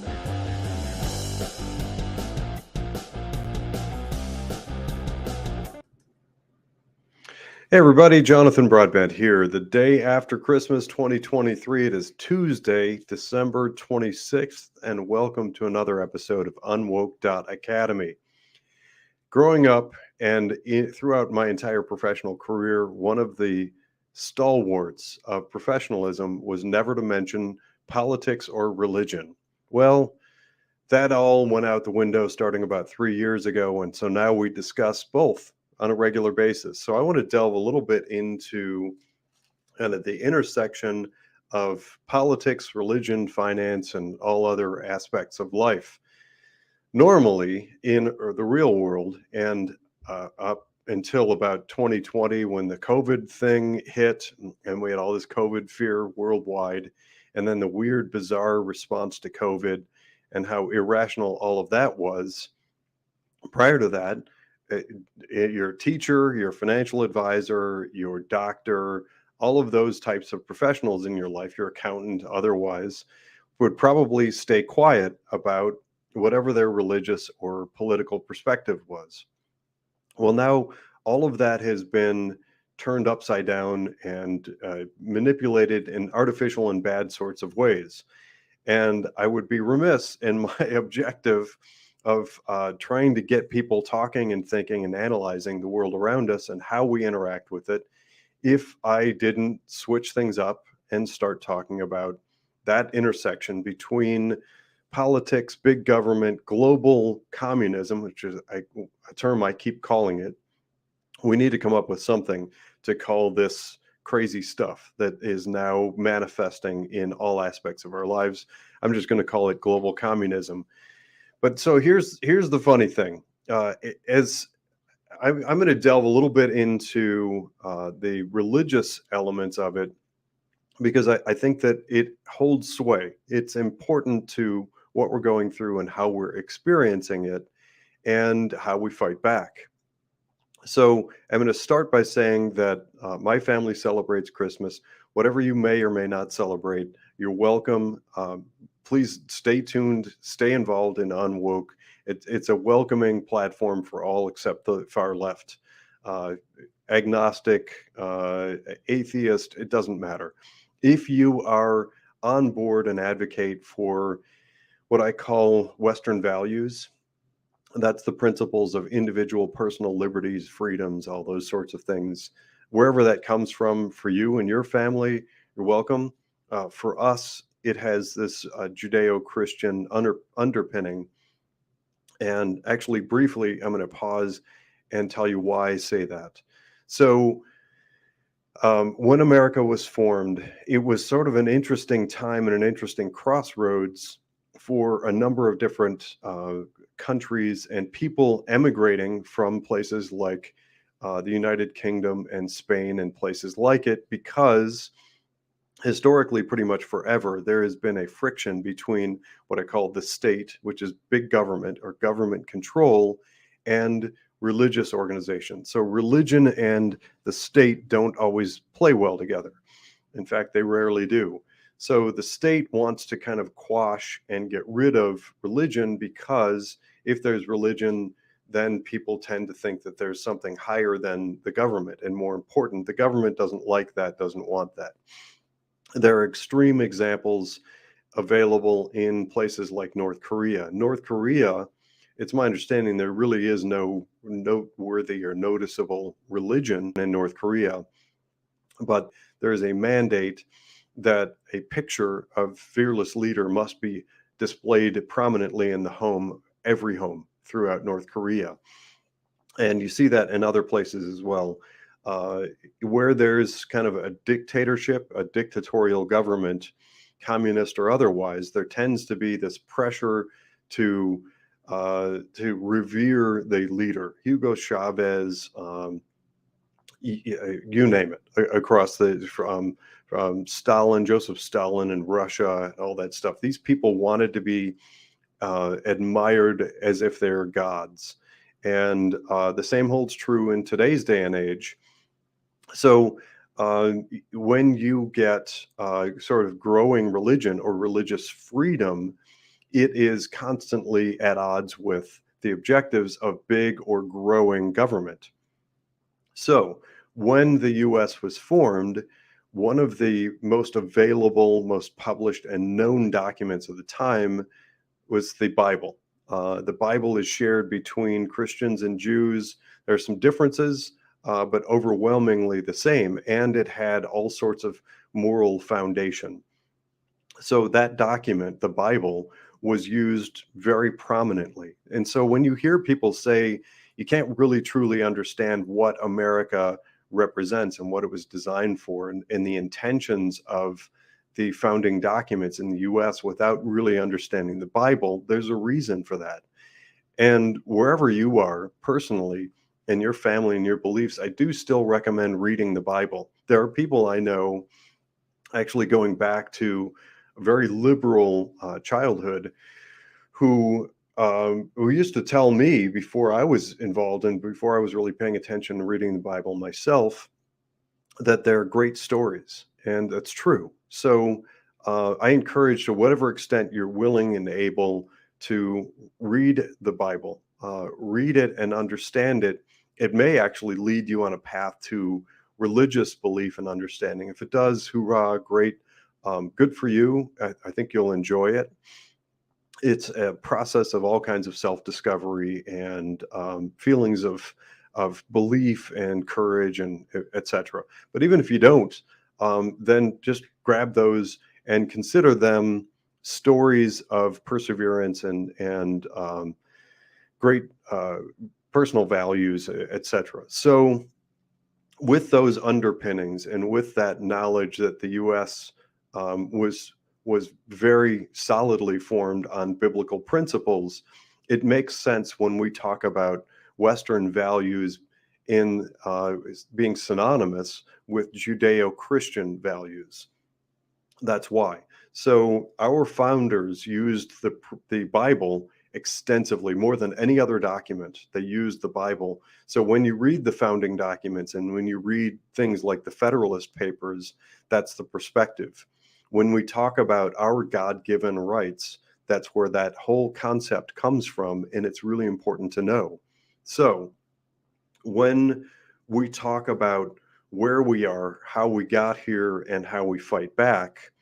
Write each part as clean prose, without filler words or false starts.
Hey everybody, Jonathan Broadbent here. The day after Christmas 2023. It is Tuesday, December 26th, and welcome to another episode of UnWoke Academy. Growing up and throughout my entire professional career, one of the stalwarts of professionalism was never to mention politics or religion. Well, that all went out the window starting about 3 years ago, and so now we discuss both on a regular basis. So I want to delve a little bit into kind of the intersection of politics, religion, finance, and all other aspects of life. Normally, in the real world, and up until about 2020, when the COVID thing hit, and we had all this COVID fear worldwide, and then the weird, bizarre response to COVID, and how irrational all of that was. Prior to that, your teacher, your financial advisor, your doctor, all of those types of professionals in your life, your accountant, otherwise, would probably stay quiet about whatever their religious or political perspective was. Well, now all of that has been turned upside down and manipulated in artificial and bad sorts of ways. And I would be remiss in my objective of trying to get people talking and thinking and analyzing the world around us and how we interact with it if I didn't switch things up and start talking about that intersection between politics, big government, global communism, which is a term I keep calling it. We need to come up with something to call this crazy stuff that is now manifesting in all aspects of our lives. I'm just going to call it global communism. But so here's the funny thing. As I'm going to delve a little bit into the religious elements of it, because I think that it holds sway. It's important to what we're going through and how we're experiencing it and how we fight back. So I'm going to start by saying that my family celebrates Christmas. Whatever you may or may not celebrate, you're welcome. Please stay tuned, stay involved in UnWoke. It's a welcoming platform for all except the far left. Agnostic, atheist, it doesn't matter. If you are on board and advocate for what I call Western values, that's the principles of individual personal liberties, freedoms, all those sorts of things. Wherever that comes from for you and your family, you're welcome. For us, it has this Judeo-Christian underpinning. And actually, briefly, I'm going to pause and tell you why I say that. So when America was formed, it was sort of an interesting time and an interesting crossroads for a number of different countries and people emigrating from places like the United Kingdom and Spain and places like it, because historically, pretty much forever, there has been a friction between what I call the state, which is big government or government control, and religious organizations. So religion and the state don't always play well together. In fact, they rarely do. So the state wants to kind of quash and get rid of religion, because if there's religion, then people tend to think that there's something higher than the government and more important. The government doesn't like that, doesn't want that. There are extreme examples available in places like North Korea. North Korea, it's my understanding there really is no noteworthy or noticeable religion in North Korea, but there is a mandate that a picture of fearless leader must be displayed prominently in the home, every home throughout North Korea. And you see that in other places as well. Where there's kind of a dictatorship, a dictatorial government, communist or otherwise, there tends to be this pressure to revere the leader. Hugo Chavez, you name it, across from Stalin, Joseph Stalin in Russia, all that stuff. These people wanted to be admired as if they're gods. And the same holds true in today's day and age. So when you get sort of growing religion or religious freedom it is constantly at odds with the objectives of big or growing government. So, when the US was formed, one of the most available, most published, and known documents of the time was the Bible. The Bible is shared between Christians and Jews. There are some differences, but overwhelmingly the same, and it had all sorts of moral foundation. So that document, the Bible, was used very prominently. And so when you hear people say you can't really truly understand what America represents and what it was designed for, and the intentions of the founding documents in the US without really understanding the Bible, there's a reason for that. And wherever you are personally, in your family and your beliefs, I do still recommend reading the Bible. There are people I know, actually going back to a very liberal childhood, who used to tell me, before I was involved and before I was really paying attention to reading the Bible myself, that they're great stories, and that's true. So I encourage, to whatever extent you're willing and able, to read the Bible, read it and understand it. It may actually lead you on a path to religious belief and understanding. If it does, hoorah, great, good for you. I think you'll enjoy it. It's a process of all kinds of self-discovery and feelings of belief and courage and etc. But even if you don't, then just grab those and consider them stories of perseverance and great personal values, etc. So with those underpinnings and with that knowledge that the U.S. Was very solidly formed on biblical principles, it makes sense when we talk about Western values in being synonymous with Judeo-Christian values. That's why. So our founders used the Bible extensively, more than any other document. They used the Bible. So when you read the founding documents and when you read things like the Federalist Papers, that's the perspective. When we talk about our God-given rights, that's where that whole concept comes from, and it's really important to know. So when we talk about where we are, how we got here, and how we fight back,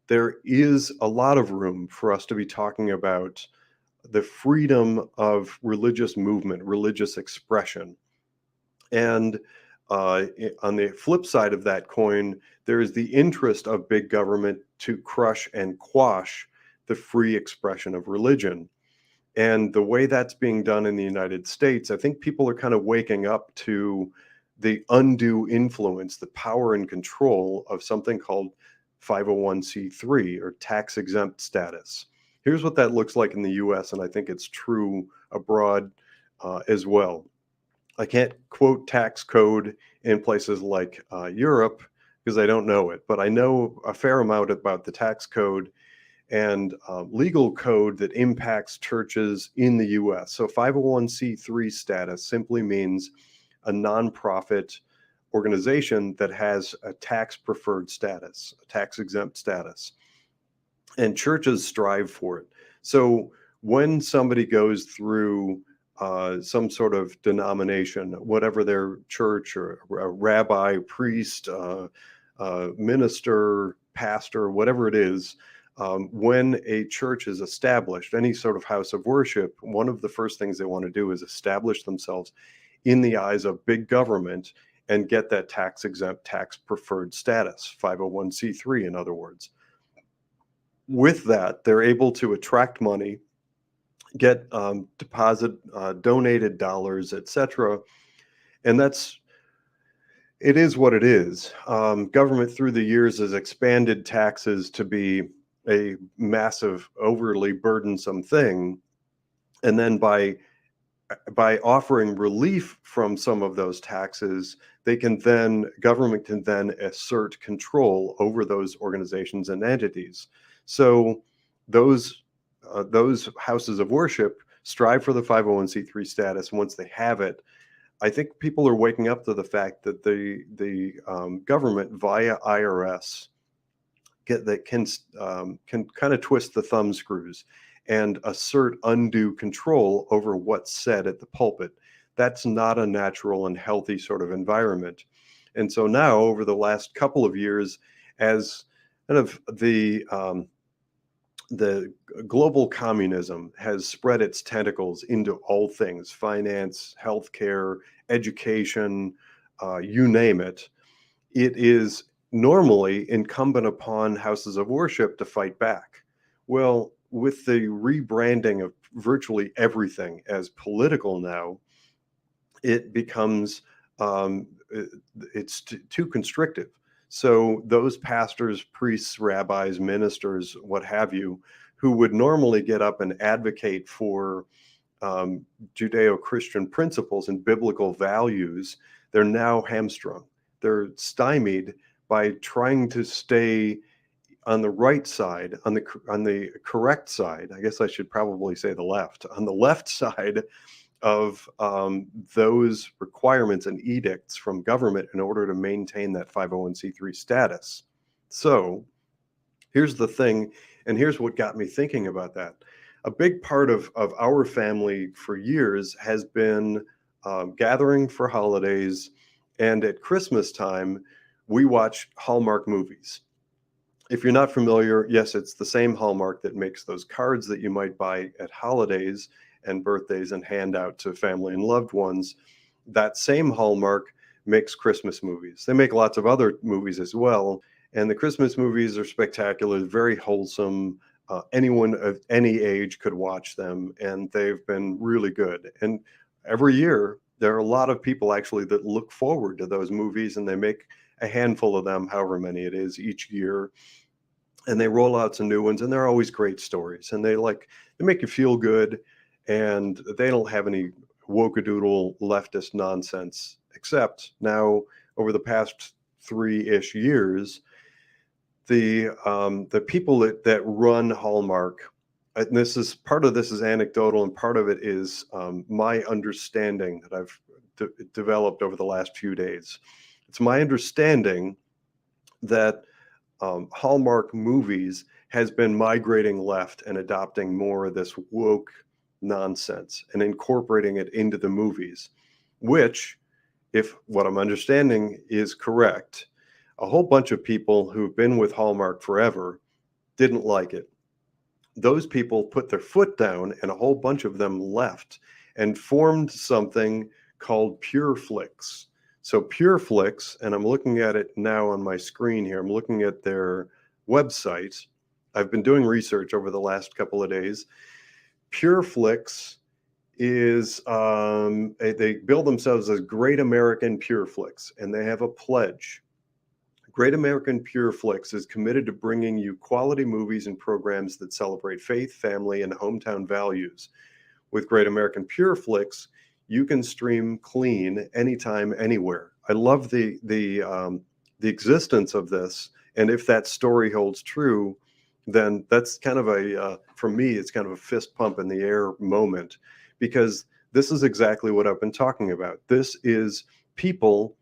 there is a lot of room for us to be talking about the freedom of religious movement, religious expression. And on the flip side of that coin, there is the interest of big government to crush and quash the free expression of religion. And the way that's being done in the United States, I think people are kind of waking up to the undue influence, the power and control of something called 501c3 or tax exempt status. Here's what that looks like in the US, and I think it's true abroad as well. I can't quote tax code in places like Europe because I don't know it, but I know a fair amount about the tax code and legal code that impacts churches in the US. So 501c3 status simply means a nonprofit organization that has a tax preferred status, a tax exempt status. And churches strive for it. So when somebody goes through some sort of denomination, whatever their church or a rabbi, priest, minister, pastor, whatever it is, when a church is established, any sort of house of worship, one of the first things they want to do is establish themselves in the eyes of big government and get that tax exempt, tax preferred status, 501c3 in other words. With that, they're able to attract money, get donated dollars, etc. And it is what it is. Government through the years has expanded taxes to be a massive, overly burdensome thing. And then by offering relief from some of those taxes, government can then assert control over those organizations and entities. So those houses of worship strive for the 501c3 status. Once they have it, I think people are waking up to the fact that the government via IRS can kind of twist the thumb screws and assert undue control over what's said at the pulpit. That's not a natural and healthy sort of environment. And so now, over the last couple of years, as kind of the global communism has spread its tentacles into all things: finance, healthcare, education, you name it. It is normally incumbent upon houses of worship to fight back. Well, with the rebranding of virtually everything as political now, it becomes it's too constrictive. So those pastors, priests, rabbis, ministers, what have you, who would normally get up and advocate for Judeo-Christian principles and biblical values, they're now hamstrung. They're stymied by trying to stay on the right side, on the correct side. I guess I should probably say the left, on the left side of those requirements and edicts from government in order to maintain that 501c3 status. So here's the thing, and here's what got me thinking about that. A big part of our family for years has been gathering for holidays, and at Christmas time, we watch Hallmark movies. If you're not familiar, yes, it's the same Hallmark that makes those cards that you might buy at holidays and birthdays and hand out to family and loved ones. That same Hallmark makes Christmas movies. They make lots of other movies as well, and the Christmas movies are spectacular, very wholesome. Anyone of any age could watch them, and they've been really good. And every year, there are a lot of people actually that look forward to those movies, and they make a handful of them, however many it is each year, and they roll out some new ones, and they're always great stories, and they make you feel good, and they don't have any woke-a-doodle leftist nonsense, except now over the past 3-ish years, the people that run Hallmark, and this is part of this is anecdotal, and part of it is my understanding that I've developed over the last few days. It's my understanding that Hallmark movies has been migrating left and adopting more of this woke nonsense and incorporating it into the movies, which, if what I'm understanding is correct, a whole bunch of people who've been with Hallmark forever didn't like it. Those people put their foot down, and a whole bunch of them left and formed something called Pure Flix. So Pure Flix, and I'm looking at it now on my screen here, I'm looking at their website. I've been doing research over the last couple of days. Pure Flix is, they bill themselves as Great American Pure Flix, and they have a pledge. Great American Pure Flix is committed to bringing you quality movies and programs that celebrate faith, family, and hometown values. With Great American Pure Flix, you can stream clean anytime, anywhere. I love the existence of this, and if that story holds true, then that's kind of for me, it's kind of a fist pump in the air moment, because this is exactly what I've been talking about. This is people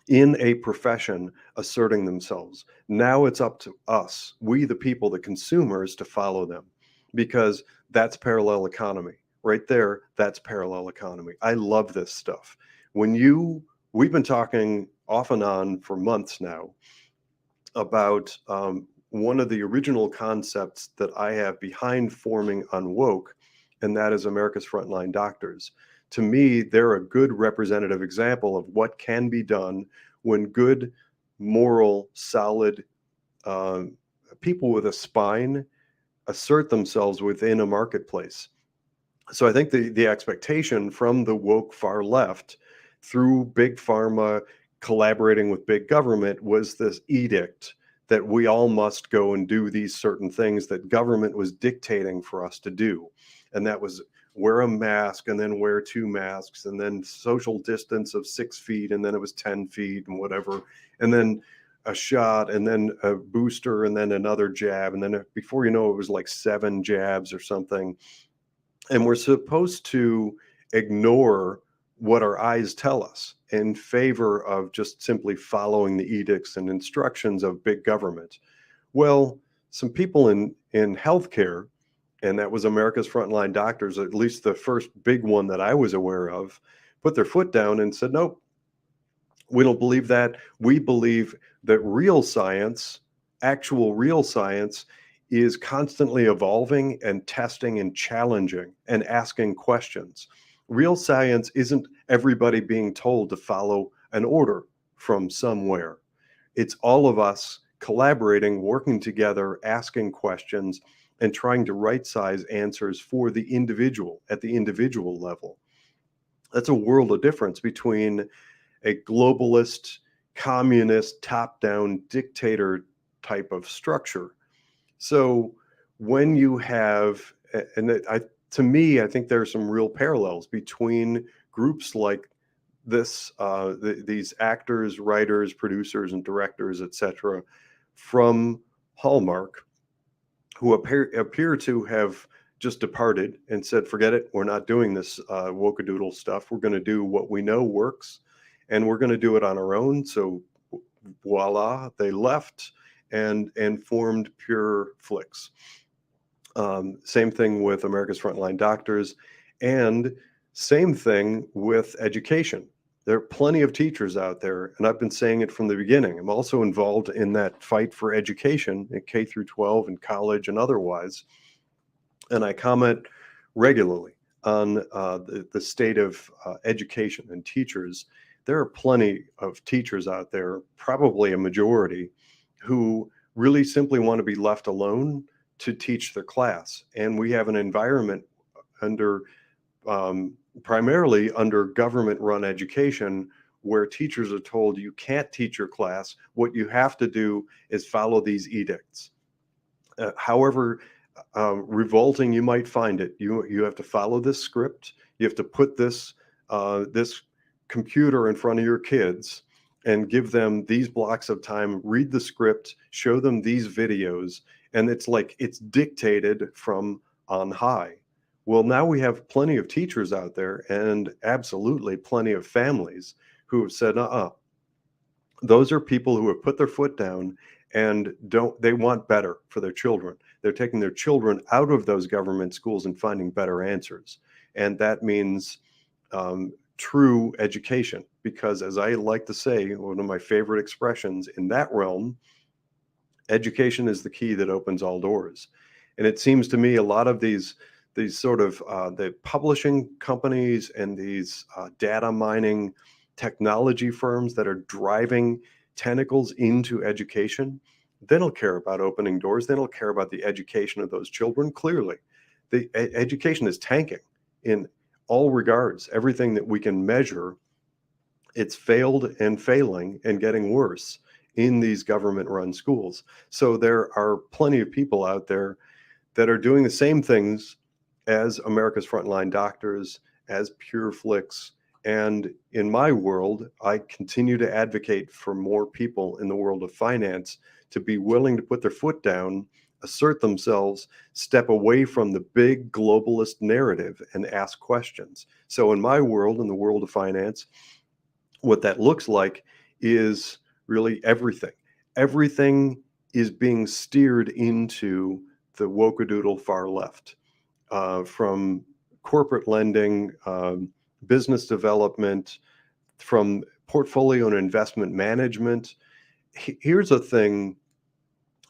in a profession asserting themselves. Now it's up to us, we the people, the consumers, to follow them, because that's parallel economy. Right there, that's parallel economy. I love this stuff. We've been talking off and on for months now about one of the original concepts that I have behind forming UnWoke, and that is America's Frontline Doctors. To me, they're a good representative example of what can be done when good, moral, solid people with a spine assert themselves within a marketplace. So I think the expectation from the woke far left, through big pharma collaborating with big government, was this edict that we all must go and do these certain things that government was dictating for us to do. And that was wear a mask, and then wear 2 masks, and then social distance of 6 feet, and then it was 10 feet and whatever, and then a shot, and then a booster, and then another jab, and then before you know it was like 7 jabs or something. And we're supposed to ignore what our eyes tell us in favor of just simply following the edicts and instructions of big government. Well, some people in healthcare and that was America's Frontline Doctors, at least the first big one that I was aware of, put their foot down and said, nope, we don't believe that. We believe that real science, actual real science, is constantly evolving and testing and challenging and asking questions. Real science isn't everybody being told to follow an order from somewhere. It's all of us collaborating, working together, asking questions, and trying to right size answers for the individual at the individual level. That's a world of difference between a globalist, communist, top down dictator type of structure. So when you have, to me, I think there are some real parallels between groups like this, these actors, writers, producers, and directors, etc., from Hallmark, who appear to have just departed and said, forget it, we're not doing this wokadoodle stuff. We're going to do what we know works, and we're going to do it on our own. So voila, they left and formed Pure Flix. Same thing with America's Frontline Doctors, and same thing with education. There are plenty of teachers out there, and I've been saying it from the beginning. I'm also involved in that fight for education at K through 12 and college and otherwise. And I comment regularly on the state of education and teachers. There are plenty of teachers out there, probably a majority, who really simply want to be left alone to teach their class. And we have an environment under primarily under government-run education where teachers are told you can't teach your class. What you have to do is follow these edicts. However revolting you might find it, you have to follow this script. You have to put this this computer in front of your kids and give them these blocks of time, read the script, show them these videos, and it's like it's dictated from on high. Well, now we have plenty of teachers out there and absolutely plenty of families who have said, those are people who have put their foot down and they want better for their children. They're taking their children out of those government schools and finding better answers. And that means true education, because as I like to say, one of my favorite expressions in that realm, education is the key that opens all doors. And it seems to me a lot of these sort of the publishing companies and these data mining technology firms that are driving tentacles into education, they don't care about opening doors. They don't care about the education of those children. Clearly, the education is tanking in all regards. Everything that we can measure, it's failed and failing and getting worse in these government-run schools. So there are plenty of people out there that are doing the same things as America's Frontline Doctors, as Pure Flix. And in my world, I continue to advocate for more people in the world of finance to be willing to put their foot down, assert themselves, step away from the big globalist narrative and ask questions. So in my world, in the world of finance, what that looks like is really everything. Everything is being steered into the wokadoodle far left, from corporate lending, business development, from portfolio and investment management. Here's a thing,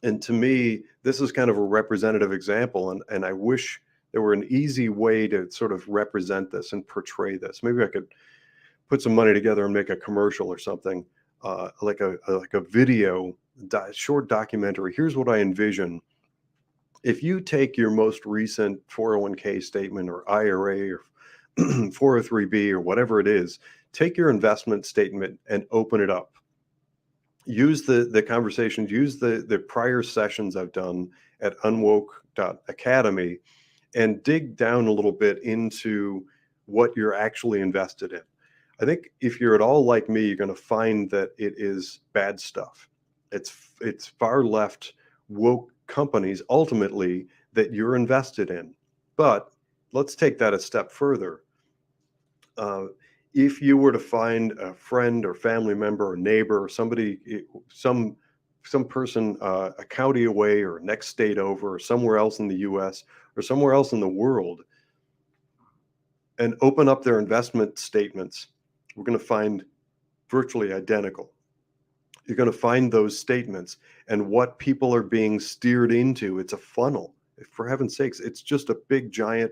and to me, this is kind of a representative example, and I wish there were an easy way to sort of represent this and portray this. Maybe I could put some money together and make a commercial or something, like a video, short documentary. Here's what I envision. If you take your most recent 401k statement or IRA or 403b or whatever it is, take your investment statement and open it up. Use the conversations, use the prior sessions I've done at UnWoke.academy and dig down a little bit into what you're actually invested in. I think if you're at all like me, you're going to find that it is bad stuff. It's far left woke companies ultimately that you're invested in. But let's take that a step further. If you were to find a friend or family member or neighbor or somebody, some person a county away or next state over or somewhere else in the US or somewhere else in the world and open up their investment statements, we're going to find virtually identical. You're going to find those statements and what people are being steered into. It's a funnel. For heaven's sakes, it's just a big giant.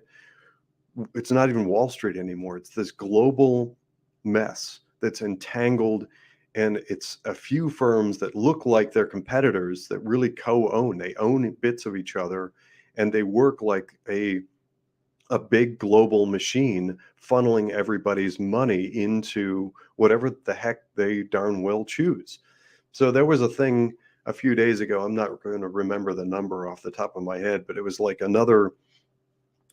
It's not even Wall Street anymore. It's this global mess that's entangled, and it's a few firms that look like they're competitors that really co-own. They own bits of each other, and they work like a big global machine funneling everybody's money into whatever the heck they darn well choose. So there was a thing a few days ago, I'm not going to remember the number off the top of my head, but it was like another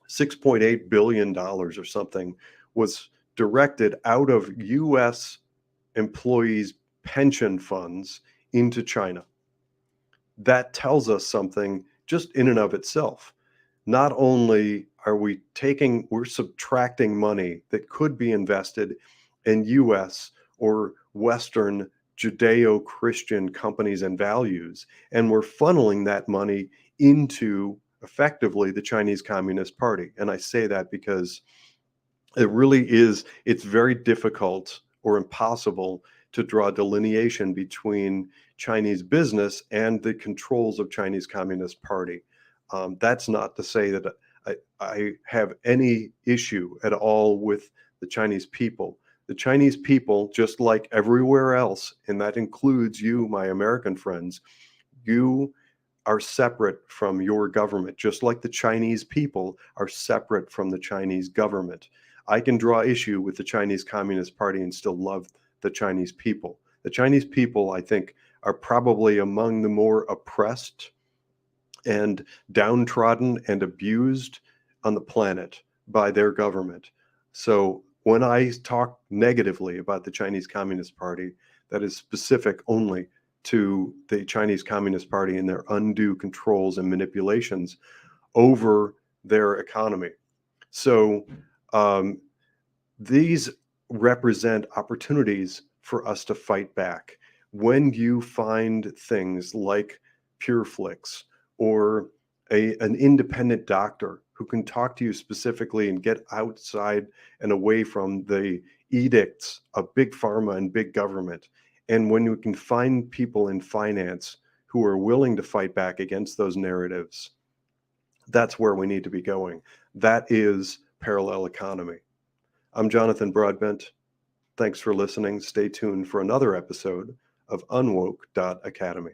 $6.8 billion or something was directed out of US employees' pension funds into China. That tells us something just in and of itself. Not only are we're subtracting money that could be invested in US or Western Judeo-Christian companies and values, and we're funneling that money into effectively the Chinese Communist Party. And I say that because it's very difficult or impossible to draw delineation between Chinese business and the controls of Chinese Communist Party. That's not to say that I have any issue at all with the Chinese people. The Chinese people, just like everywhere else, and that includes you, my American friends, you are separate from your government, just like the Chinese people are separate from the Chinese government. I can draw issue with the Chinese Communist Party and still love the Chinese people. The Chinese people, I think, are probably among the more oppressed and downtrodden and abused on the planet by their government. So when I talk negatively about the Chinese Communist Party, that is specific only to the Chinese Communist Party and their undue controls and manipulations over their economy. So these represent opportunities for us to fight back. When you find things like PureFlix or an independent doctor who can talk to you specifically and get outside and away from the edicts of big pharma and big government, and when you can find people in finance who are willing to fight back against those narratives, that's where we need to be going. That is parallel economy. I'm Jonathan Broadbent. Thanks for listening. Stay tuned for another episode of UnWoke.Academy.